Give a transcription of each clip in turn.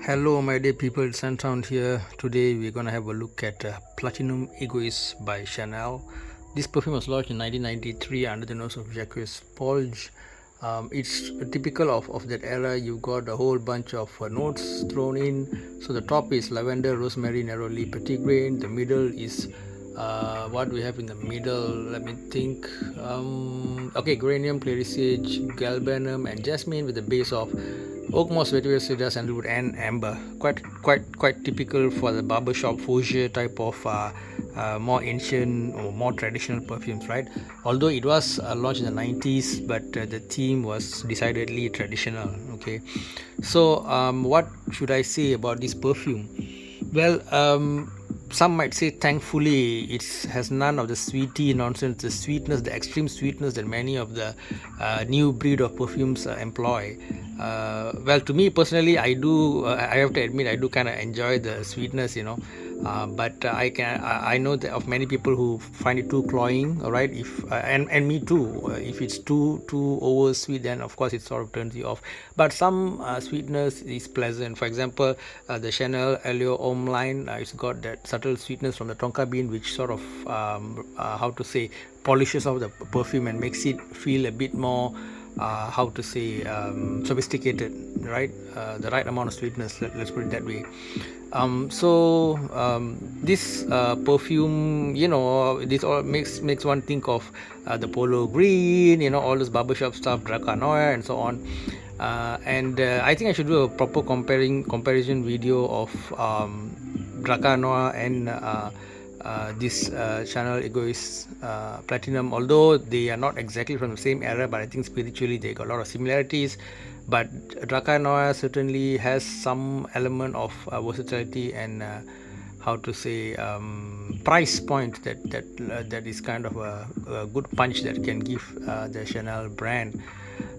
Hello, my dear people, it's scenthound here. Today we're gonna have a look at Platinum Egoiste by Chanel. This perfume was launched in 1993 under the nose of Jacques Paul. It's typical of that era. You got a whole bunch of notes thrown in. So the top is lavender, rosemary, neroli, petitgrain. The middle is what we have in the middle. Let me think. Okay, geranium, clarisage, galbanum, and jasmine with the base of oak moss, vetiver, cedar, sandalwood, and amber. Quite typical for the barbershop fougere type of more ancient or more traditional perfumes, right? Although it was launched in the 90s, but the theme was decidedly traditional. Okay, so what should I say about this perfume? Well, some might say thankfully it has none of the sweety nonsense, the sweetness, the extreme sweetness that many of the new breed of perfumes employ. Well, to me personally, I have to admit, I do kind of enjoy the sweetness, but I know that of many people who find it too cloying. All right, if and me too. If it's too over sweet, then of course it sort of turns you off. But some sweetness is pleasant. For example, the Chanel Allure Homme line, it's got that subtle sweetness from the tonka bean, which sort of how to say, polishes off the perfume and makes it feel a bit more how to say, sophisticated, right? The right amount of sweetness, let's put it that way. This perfume, this all makes one think of the polo green, all this barbershop stuff, Draca Noir, and so on. And I think I should do a proper comparison video of Draca Noir and this Chanel Egoiste Platinum, although they are not exactly from the same era, but I think spiritually they got a lot of similarities. But Draca Noir certainly has some element of versatility and how to say, price point that is kind of a good punch that can give the Chanel brand.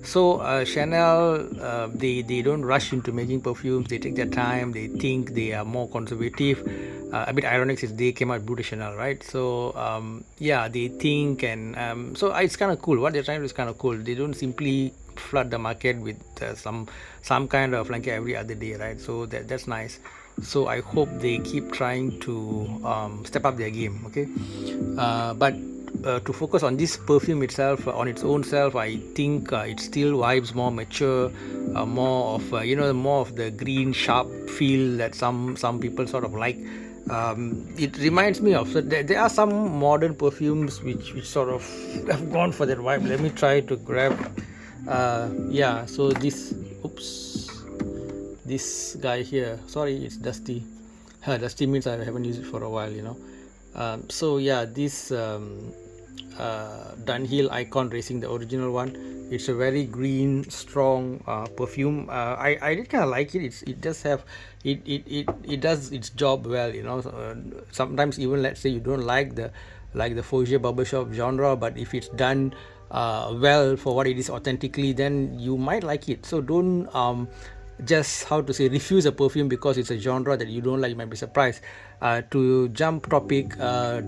So Chanel, they don't rush into making perfumes. They take their time. They think they are more conservative. A bit ironic is they came out with Blue de Chanel, right? So yeah, they think, and so it's kind of cool. What they're trying to do is kind of cool. They don't simply flood the market with some kind of like every other day, right? So that's nice. So I hope they keep trying to step up their game. Okay, but to focus on this perfume itself, on its own self, I think it still vibes more mature, more of more of the green sharp feel that some people sort of like. It reminds me of, so there are some modern perfumes which sort of have gone for that vibe. Let me try to grab. Yeah, so this guy here, sorry, it's dusty. Dusty means I haven't used it for a while. So yeah, this Dunhill Icon Racing, the original one, it's a very green strong perfume. I did kind of like it. It does have it does its job well. Sometimes even, let's say, you don't like the fougere barbershop genre, but if it's done well for what it is authentically, then you might like it. So don't just, how to say, refuse a perfume because it's a genre that you don't like. You might be surprised. To jump topic,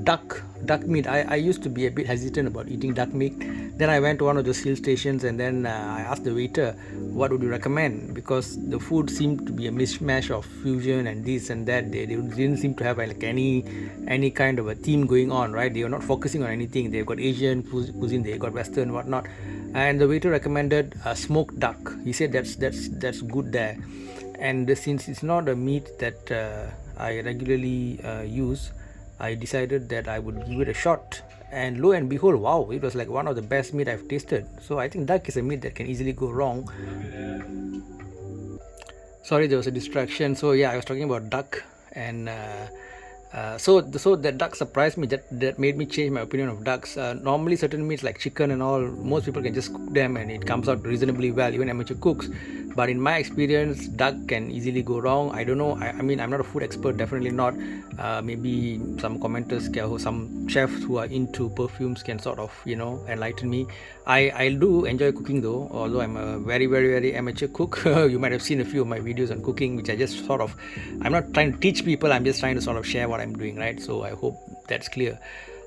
duck meat. I used to be a bit hesitant about eating duck meat. Then I went to one of those hill stations, and then I asked the waiter, what would you recommend? Because the food seemed to be a mishmash of fusion and this and that. They didn't seem to have like any kind of a theme going on, right? They were not focusing on anything. They've got Asian cuisine, they got Western, whatnot. And the waiter recommended smoked duck. He said that's good there. And since it's not a meat that I regularly use, I decided that I would give it a shot. And lo and behold, wow, it was like one of the best meat I've tasted. So I think duck is a meat that can easily go wrong. Sorry, there was a distraction. So yeah, I was talking about duck, and so that duck surprised me. That made me change my opinion of ducks. Normally, certain meats like chicken and all, most people can just cook them and it comes out reasonably well, even amateur cooks. But in my experience, duck can easily go wrong. I don't know. I mean, I'm not a food expert, definitely not. Maybe some commenters, some chefs who are into perfumes can sort of enlighten me. I do enjoy cooking though, although I'm a very very very amateur cook. You might have seen a few of my videos on cooking, which I just sort of, I'm not trying to teach people. I'm just trying to sort of share what I'm doing, right? So I hope that's clear.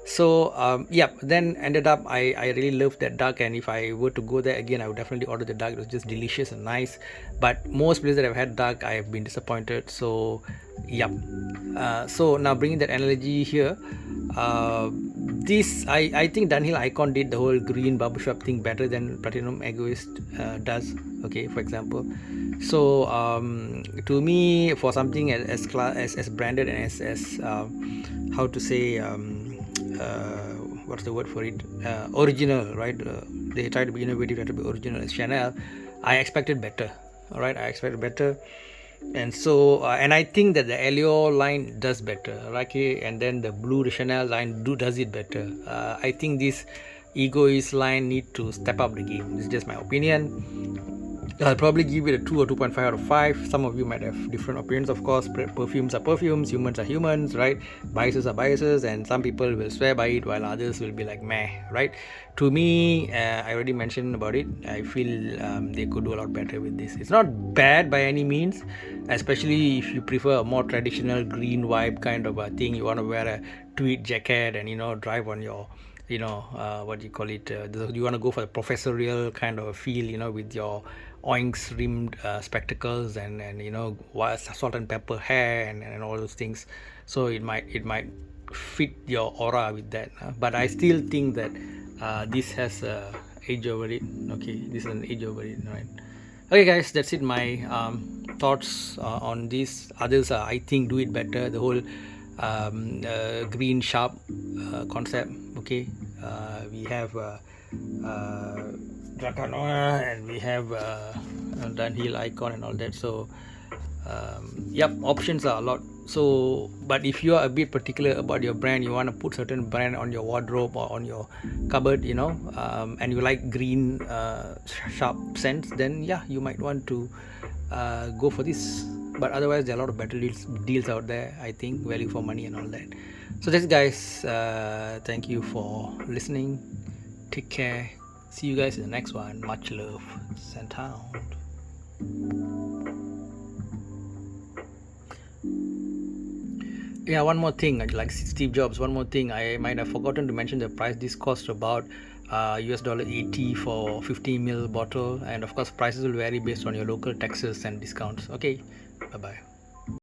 So yeah, then ended up I really loved that duck, and if I were to go there again, I would definitely order the duck. It was just delicious and nice. But most places that I've had duck, I have been disappointed. So yep. So now bringing that analogy here, this I think Dunhill Icon did the whole green barbershop thing better than Platinum Egoist does. Okay, for example. So to me, for something as branded and as how to say what's the word for it, original, right? They try to be innovative, try to be original as Chanel. I expected better. All right, I expected better. And so and I think that the Elio line does better, right? Okay, and then the blue Chanel line does it better. I think this Egoist line need to step up the game. This is just my opinion. I'll probably give it a 2 or 2.5 out of 5. Some of you might have different opinions, of course. Perfumes are perfumes, humans are humans, right? Biases are biases, and some people will swear by it while others will be like meh, right? To me, I already mentioned about it. I feel they could do a lot better with this. It's not bad by any means, especially if you prefer a more traditional green vibe kind of a thing. You want to wear a tweed jacket and drive on your what do you call it, you want to go for a professorial kind of a feel, with your oinks rimmed spectacles and salt and pepper hair and all those things. So it might fit your aura with that, but I still think that this has a age over it. Okay, this is an age over it, right? Okay guys, that's it. My thoughts on these. Others I think do it better, the whole green sharp concept. Okay, we have Dracanoa, and we have Dunhill Icon and all that. So yep, options are a lot. So but if you are a bit particular about your brand, you want to put certain brand on your wardrobe or on your cupboard, and you like green sharp scents, then yeah, you might want to go for this. But otherwise, there are a lot of better deals out there, I think, value for money and all that. So that's, guys. Thank you for listening. Take care. See you guys in the next one. Much love. scenthound. Yeah, one more thing, like Steve Jobs, one more thing. I might have forgotten to mention the price. This cost about $80 for 50 ml bottle, and of course prices will vary based on your local taxes and discounts. Okay, bye bye.